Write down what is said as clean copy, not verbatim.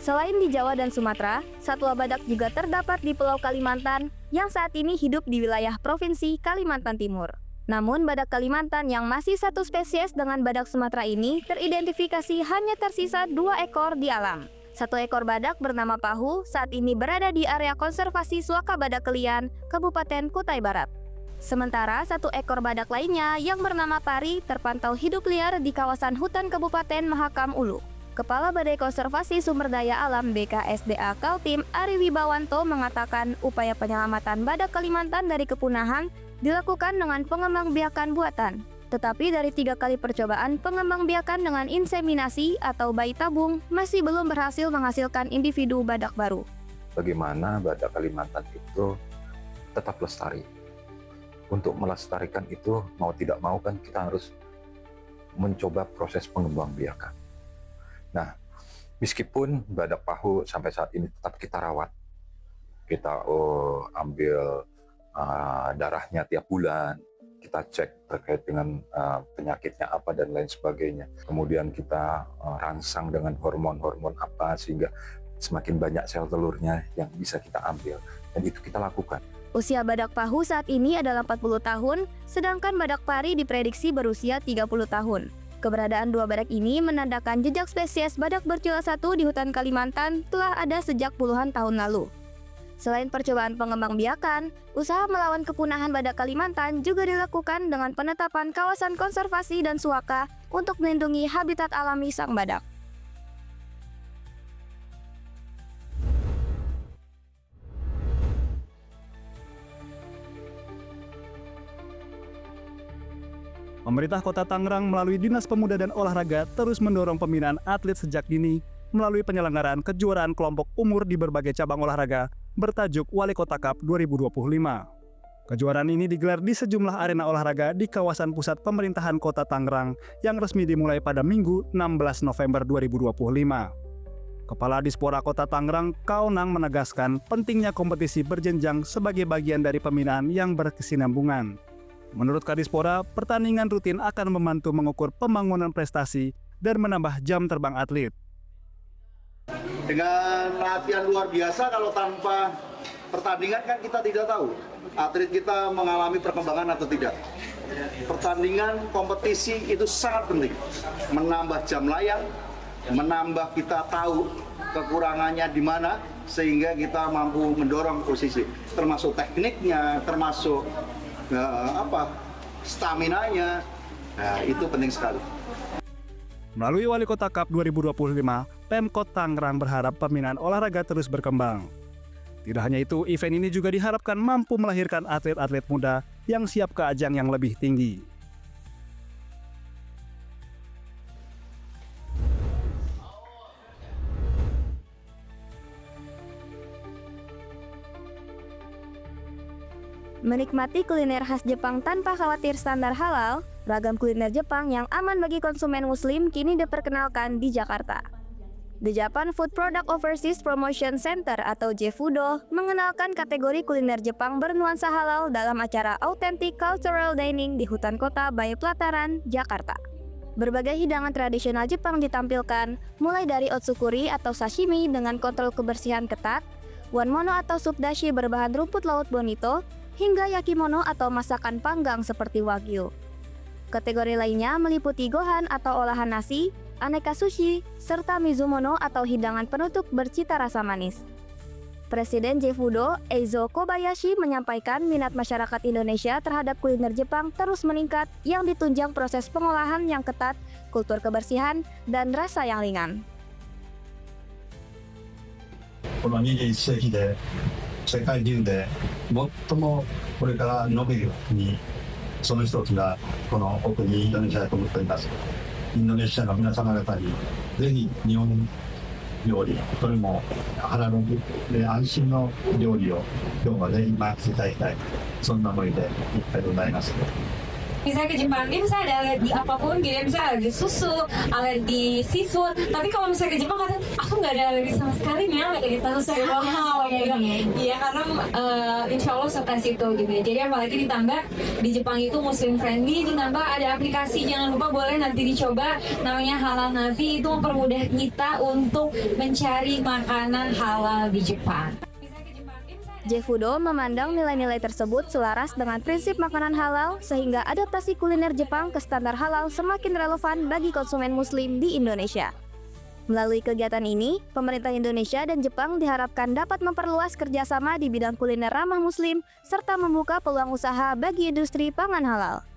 Selain di Jawa dan Sumatera, satwa badak juga terdapat di Pulau Kalimantan yang saat ini hidup di wilayah Provinsi Kalimantan Timur. Namun, badak Kalimantan yang masih satu spesies dengan badak Sumatera ini teridentifikasi hanya tersisa 2 ekor di alam. Satu ekor badak bernama Pahu saat ini berada di area konservasi Suaka Badak Kelian, Kabupaten Kutai Barat. Sementara satu ekor badak lainnya yang bernama Pari terpantau hidup liar di kawasan hutan Kabupaten Mahakam Ulu. Kepala Balai Konservasi Sumber Daya Alam BKSDA Kaltim Ari Wibawanto mengatakan upaya penyelamatan badak Kalimantan dari kepunahan dilakukan dengan pengembangbiakan buatan. Tetapi dari 3 kali percobaan pengembangbiakan dengan inseminasi atau bayi tabung masih belum berhasil menghasilkan individu badak baru. Bagaimana badak Kalimantan itu tetap lestari. Untuk melestarikan itu mau tidak mau kan kita harus mencoba proses pengembangbiakan. Nah, meskipun badak Pahu sampai saat ini tetap kita rawat, kita ambil darahnya tiap bulan, kita cek terkait dengan penyakitnya apa dan lain sebagainya. Kemudian kita rangsang dengan hormon-hormon apa sehingga semakin banyak sel telurnya yang bisa kita ambil, dan itu kita lakukan. Usia badak Pahu saat ini adalah 40 tahun, sedangkan badak Pari diprediksi berusia 30 tahun. Keberadaan 2 badak ini menandakan jejak spesies badak bercula satu di hutan Kalimantan telah ada sejak puluhan tahun lalu. Selain percobaan pengembangbiakan, usaha melawan kepunahan badak Kalimantan juga dilakukan dengan penetapan kawasan konservasi dan suaka untuk melindungi habitat alami sang badak. Pemerintah Kota Tangerang melalui Dinas Pemuda dan Olahraga terus mendorong pembinaan atlet sejak dini melalui penyelenggaraan kejuaraan kelompok umur di berbagai cabang olahraga bertajuk Wali Kota Cup 2025. Kejuaraan ini digelar di sejumlah arena olahraga di kawasan pusat pemerintahan Kota Tangerang yang resmi dimulai pada Minggu 16 November 2025. Kepala Dispora Kota Tangerang, Kaunang menegaskan pentingnya kompetisi berjenjang sebagai bagian dari pembinaan yang berkesinambungan. Menurut Kadispora, pertandingan rutin akan membantu mengukur pembangunan prestasi dan menambah jam terbang atlet. Dengan latihan luar biasa, kalau tanpa pertandingan kan kita tidak tahu atlet kita mengalami perkembangan atau tidak. Pertandingan kompetisi itu sangat penting, menambah jam layang, menambah kita tahu kekurangannya di mana sehingga kita mampu mendorong posisi, termasuk tekniknya, termasuk staminanya. Nah, itu penting sekali. Melalui Wali Kota Cup 2025, Pemkot Tangerang berharap pembinaan olahraga terus berkembang. Tidak hanya itu, event ini juga diharapkan mampu melahirkan atlet-atlet muda yang siap ke ajang yang lebih tinggi. Menikmati kuliner khas Jepang tanpa khawatir standar halal, ragam kuliner Jepang yang aman bagi konsumen muslim kini diperkenalkan di Jakarta. The Japan Food Product Overseas Promotion Center atau JFUDO mengenalkan kategori kuliner Jepang bernuansa halal dalam acara Authentic Cultural Dining di Hutan Kota Bayu Pelataran, Jakarta. Berbagai hidangan tradisional Jepang ditampilkan, mulai dari otsukuri atau sashimi dengan kontrol kebersihan ketat, wanmono atau sup dashi berbahan rumput laut bonito, hingga yakimono atau masakan panggang seperti wagyu. Kategori lainnya meliputi gohan atau olahan nasi, aneka sushi, serta mizumono atau hidangan penutup bercita rasa manis. Presiden JFUDO, Eizo Kobayashi, menyampaikan minat masyarakat Indonesia terhadap kuliner Jepang terus meningkat yang ditunjang proses pengolahan yang ketat, kultur kebersihan, dan rasa yang ringan. この21世紀で世界中で最もこれから伸びる国、その一つがこのお国インドネシアだと思っております。インドネシアの皆様方にぜひ日本料理、それも腹ので安心の料理を今日まで今伝えたい、そんな思いでいっぱいございます。Misalnya ke Jepang, dia bisa ada alergi apapun gitu ya, misalnya alergi susu, alergi seafood. Tapi kalau misalnya ke Jepang kata, aku nggak ada alergi sama sekali nih, kayak gitu. Terus saya bilang, iya karena insya Allah setes itu gitu ya. Jadi apalagi ditambah di Jepang itu Muslim friendly, ditambah ada aplikasi, jangan lupa boleh nanti dicoba, namanya Halal Navi, itu mempermudah kita untuk mencari makanan halal di Jepang. Jefudo memandang nilai-nilai tersebut selaras dengan prinsip makanan halal sehingga adaptasi kuliner Jepang ke standar halal semakin relevan bagi konsumen muslim di Indonesia. Melalui kegiatan ini, pemerintah Indonesia dan Jepang diharapkan dapat memperluas kerjasama di bidang kuliner ramah muslim serta membuka peluang usaha bagi industri pangan halal.